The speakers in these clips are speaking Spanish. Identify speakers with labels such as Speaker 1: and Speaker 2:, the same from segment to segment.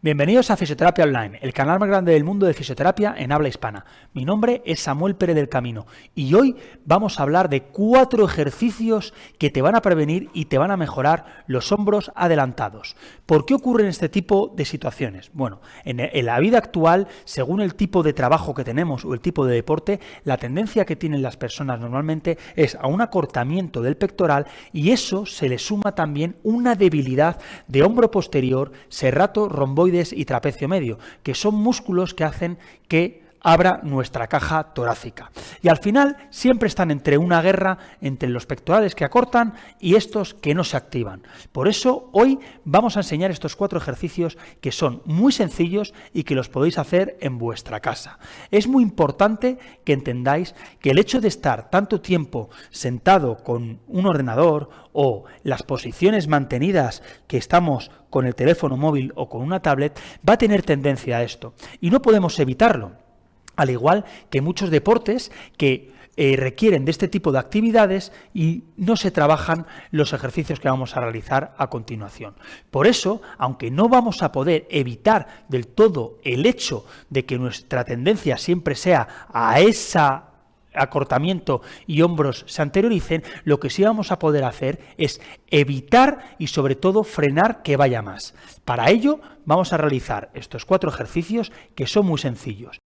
Speaker 1: Bienvenidos a Fisioterapia Online, el canal más grande del mundo de fisioterapia en habla hispana. Mi nombre es Samuel Pérez del Camino y hoy vamos a hablar de 4 ejercicios que te van a prevenir y te van a mejorar los hombros adelantados. ¿Por qué ocurren este tipo de situaciones? Bueno, en la vida actual, según el tipo de trabajo que tenemos o el tipo de deporte, la tendencia que tienen las personas normalmente es a un acortamiento del pectoral y eso se le suma también una debilidad de hombro posterior, serrato, romboide y trapecio medio, que son músculos que hacen que abra nuestra caja torácica. Y al final siempre están entre una guerra entre los pectorales que acortan y estos que no se activan. Por eso hoy vamos a enseñar estos 4 ejercicios que son muy sencillos y que los podéis hacer en vuestra casa. Es muy importante que entendáis que el hecho de estar tanto tiempo sentado con un ordenador o las posiciones mantenidas que estamos con el teléfono móvil o con una tablet va a tener tendencia a esto y no podemos evitarlo. Al igual que muchos deportes que requieren de este tipo de actividades y no se trabajan los ejercicios que vamos a realizar a continuación. Por eso, aunque no vamos a poder evitar del todo el hecho de que nuestra tendencia siempre sea a esa acortamiento y hombros se anterioricen, lo que sí vamos a poder hacer es evitar y sobre todo frenar que vaya más. Para ello vamos a realizar estos 4 ejercicios que son muy sencillos.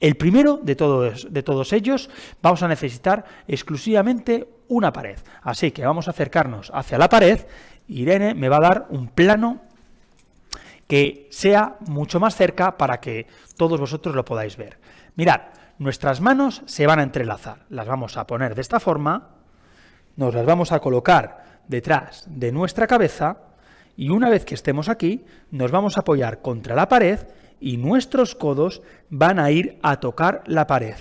Speaker 1: El primero de todos ellos vamos a necesitar exclusivamente una pared. Así que vamos a acercarnos hacia la pared. Irene me va a dar un plano que sea mucho más cerca para que todos vosotros lo podáis ver. Mirad, nuestras manos se van a entrelazar. Las vamos a poner de esta forma, nos las vamos a colocar detrás de nuestra cabeza y una vez que estemos aquí, nos vamos a apoyar contra la pared y nuestros codos van a ir a tocar la pared.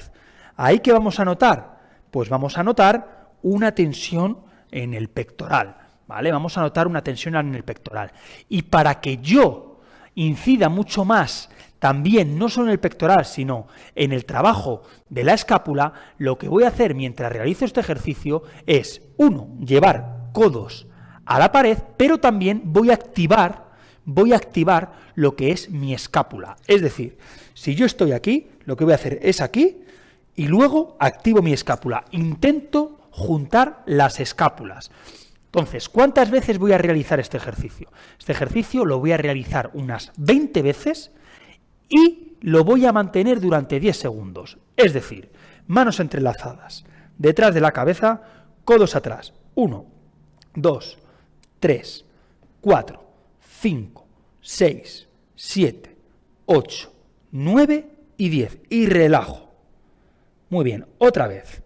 Speaker 1: ¿Ahí qué vamos a notar? Pues vamos a notar una tensión en el pectoral, ¿vale? Vamos a notar una tensión en el pectoral. Y para que yo incida mucho más, también no solo en el pectoral, sino en el trabajo de la escápula, lo que voy a hacer mientras realizo este ejercicio es, 1, llevar codos a la pared, pero también voy a activar lo que es mi escápula. Es decir, si yo estoy aquí, lo que voy a hacer es aquí y luego activo mi escápula. Intento juntar las escápulas. Entonces, ¿cuántas veces voy a realizar este ejercicio? Este ejercicio lo voy a realizar unas 20 veces y lo voy a mantener durante 10 segundos. Es decir, manos entrelazadas, detrás de la cabeza, codos atrás. 1, 2, 3, 4, 5, 6, 7, 8, 9 y 10. Y relajo. Muy bien, otra vez.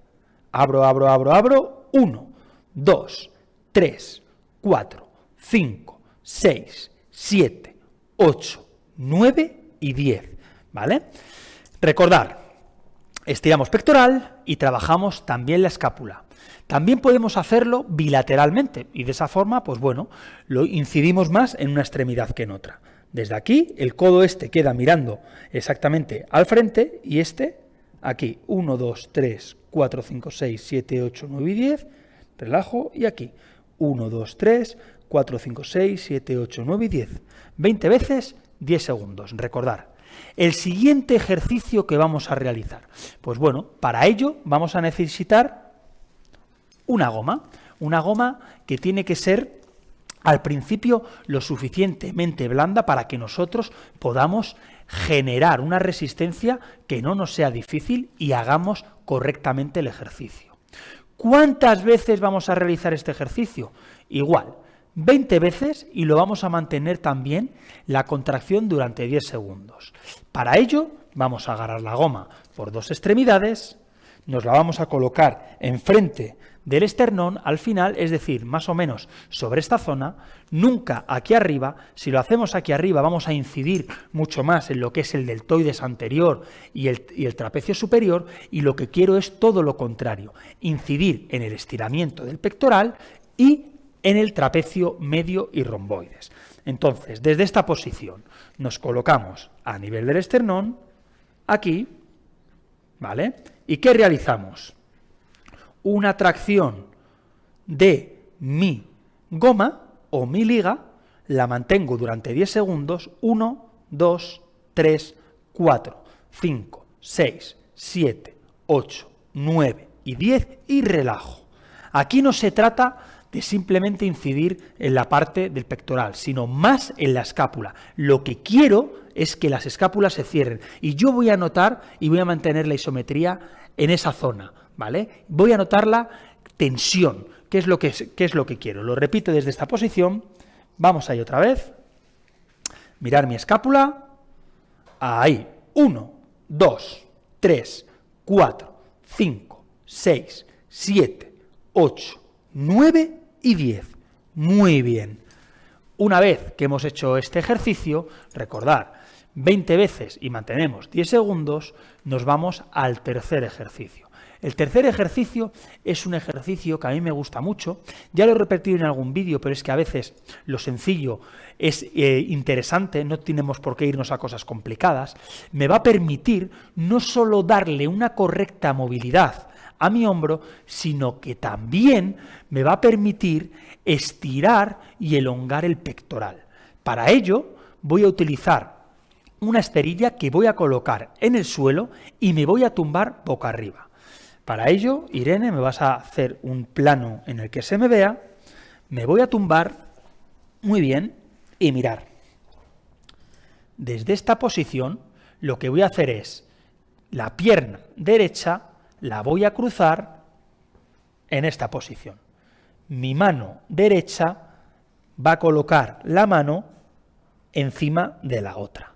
Speaker 1: Abro. 1, 2, 3, 4, 5, 6, 7, 8, 9 y 10. ¿Vale? Recordar, estiramos pectoral y trabajamos también la escápula. También podemos hacerlo bilateralmente y de esa forma, pues bueno, lo incidimos más en una extremidad que en otra. Desde aquí, el codo este queda mirando exactamente al frente y este aquí, 1, 2, 3, 4, 5, 6, 7, 8, 9 y 10, relajo y aquí, 1, 2, 3, 4, 5, 6, 7, 8, 9 y 10. 20 veces, 10 segundos. Recordar. El siguiente ejercicio que vamos a realizar. Pues bueno, para ello vamos a necesitar una goma que tiene que ser al principio lo suficientemente blanda para que nosotros podamos generar una resistencia que no nos sea difícil y hagamos correctamente el ejercicio. ¿Cuántas veces vamos a realizar este ejercicio? Igual, 20 veces y lo vamos a mantener también la contracción durante 10 segundos. Para ello vamos a agarrar la goma por 2 extremidades, nos la vamos a colocar enfrente del esternón al final, es decir, más o menos sobre esta zona, nunca aquí arriba. Si lo hacemos aquí arriba vamos a incidir mucho más en lo que es el deltoides anterior y el trapecio superior, y lo que quiero es todo lo contrario, incidir en el estiramiento del pectoral y en el trapecio medio y romboides. Entonces, desde esta posición nos colocamos a nivel del esternón, aquí, ¿vale? ¿Y qué realizamos? Una tracción de mi goma o mi liga, la mantengo durante 10 segundos, 1, 2, 3, 4, 5, 6, 7, 8, 9 y 10 y relajo. Aquí no se trata de simplemente incidir en la parte del pectoral, sino más en la escápula. Lo que quiero es que las escápulas se cierren y yo voy a notar y voy a mantener la isometría en esa zona, ¿vale? Voy a notar la tensión, qué es lo que quiero. Lo repito desde esta posición. Vamos ahí otra vez. Mirar mi escápula. Ahí. 1, 2, 3, 4, 5, 6, 7, 8, 9 y 10. Muy bien. Una vez que hemos hecho este ejercicio, recordar 20 veces y mantenemos 10 segundos, nos vamos al tercer ejercicio. El tercer ejercicio es un ejercicio que a mí me gusta mucho, ya lo he repetido en algún vídeo, pero es que a veces lo sencillo es interesante, no tenemos por qué irnos a cosas complicadas. Me va a permitir no solo darle una correcta movilidad a mi hombro, sino que también me va a permitir estirar y elongar el pectoral. Para ello voy a utilizar una esterilla que voy a colocar en el suelo y me voy a tumbar boca arriba. Para ello, Irene, me vas a hacer un plano en el que se me vea, me voy a tumbar muy bien y mirar. Desde esta posición, lo que voy a hacer es la pierna derecha la voy a cruzar en esta posición. Mi mano derecha va a colocar la mano encima de la otra.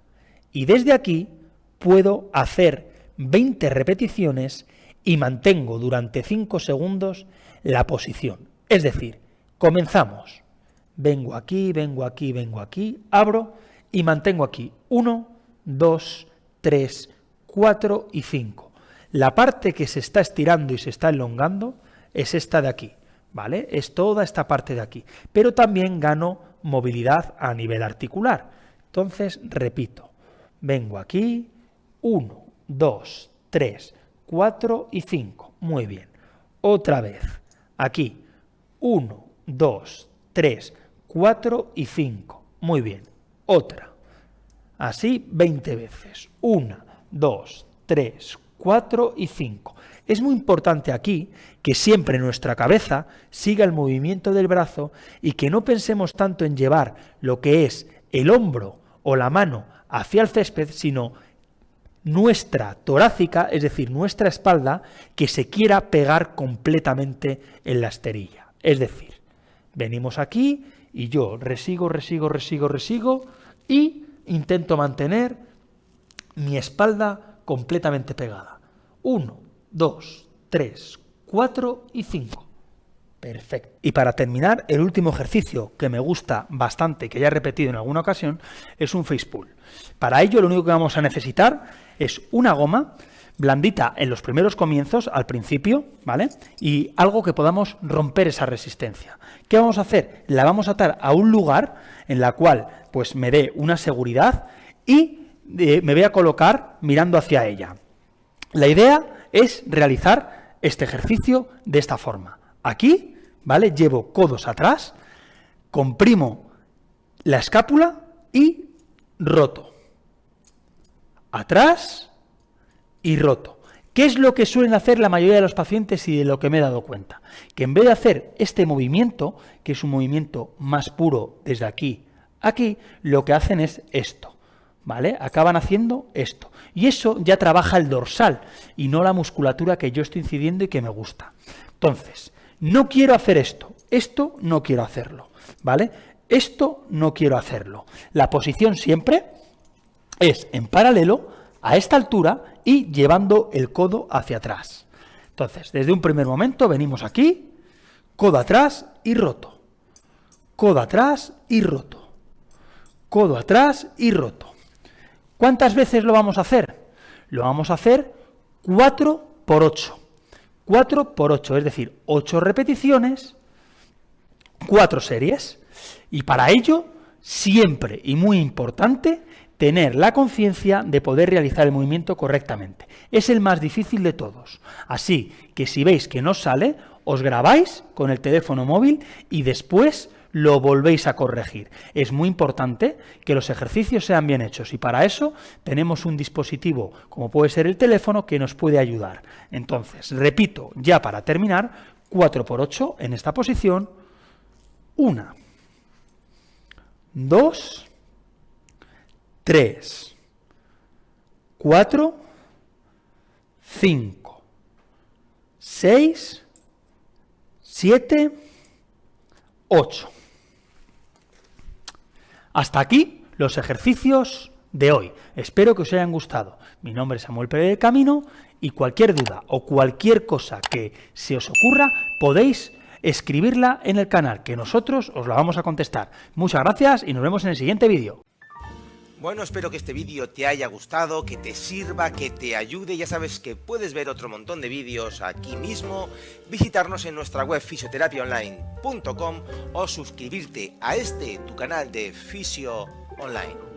Speaker 1: Y desde aquí puedo hacer 20 repeticiones y mantengo durante 5 segundos la posición. Es decir, comenzamos. Vengo aquí, vengo aquí, vengo aquí, abro y mantengo aquí. 1, 2, 3, 4 y 5. La parte que se está estirando y se está elongando es esta de aquí, ¿vale? Es toda esta parte de aquí. Pero también gano movilidad a nivel articular. Entonces, repito. Vengo aquí, 1, 2, 3, 4 y 5. Muy bien. Otra vez. Aquí. 1, 2, 3, 4 y 5. Muy bien. Otra. Así 20 veces. 1, 2, 3, 4 y 5. Es muy importante aquí que siempre nuestra cabeza siga el movimiento del brazo y que no pensemos tanto en llevar lo que es el hombro o la mano hacia el césped, sino nuestra torácica, es decir, nuestra espalda, que se quiera pegar completamente en la esterilla. Es decir, venimos aquí y yo resigo y intento mantener mi espalda completamente pegada. 1, 2, 3, 4 y 5. Perfecto. Y para terminar, el último ejercicio que me gusta bastante, que ya he repetido en alguna ocasión, es un face pull. Para ello lo único que vamos a necesitar es una goma blandita en los primeros comienzos, al principio, ¿vale? Y algo que podamos romper esa resistencia. ¿Qué vamos a hacer? La vamos a atar a un lugar en la cual pues me dé una seguridad y me voy a colocar mirando hacia ella. La idea es realizar este ejercicio de esta forma. Aquí, ¿vale? Llevo codos atrás, comprimo la escápula y roto. Atrás y roto. ¿Qué es lo que suelen hacer la mayoría de los pacientes y de lo que me he dado cuenta? Que en vez de hacer este movimiento, que es un movimiento más puro desde aquí a aquí, lo que hacen es esto, ¿vale? Acaban haciendo esto. Y eso ya trabaja el dorsal y no la musculatura que yo estoy incidiendo y que me gusta. Entonces, no quiero hacer esto no quiero hacerlo, ¿vale? Esto no quiero hacerlo. La posición siempre es en paralelo a esta altura y llevando el codo hacia atrás. Entonces, desde un primer momento venimos aquí, codo atrás y roto. Codo atrás y roto. Codo atrás y roto. ¿Cuántas veces lo vamos a hacer? Lo vamos a hacer 4 por 8. 4 por 8, es decir, 8 repeticiones, 4 series. Y para ello, siempre y muy importante, tener la conciencia de poder realizar el movimiento correctamente. Es el más difícil de todos. Así que si veis que no sale, os grabáis con el teléfono móvil y después lo volvéis a corregir. Es muy importante que los ejercicios sean bien hechos y para eso tenemos un dispositivo como puede ser el teléfono que nos puede ayudar. Entonces, repito, ya para terminar, 4 por 8 en esta posición, 1, 2, 3, 4, 5, 6, 7, 8. Hasta aquí los ejercicios de hoy. Espero que os hayan gustado. Mi nombre es Samuel Pérez del Camino y cualquier duda o cualquier cosa que se os ocurra podéis escribirla en el canal, que nosotros os la vamos a contestar. Muchas gracias y nos vemos en el siguiente vídeo.
Speaker 2: Bueno, espero que este vídeo te haya gustado, que te sirva, que te ayude. Ya sabes que puedes ver otro montón de vídeos aquí mismo, visitarnos en nuestra web fisioterapiaonline.com o suscribirte a tu canal de Fisio Online.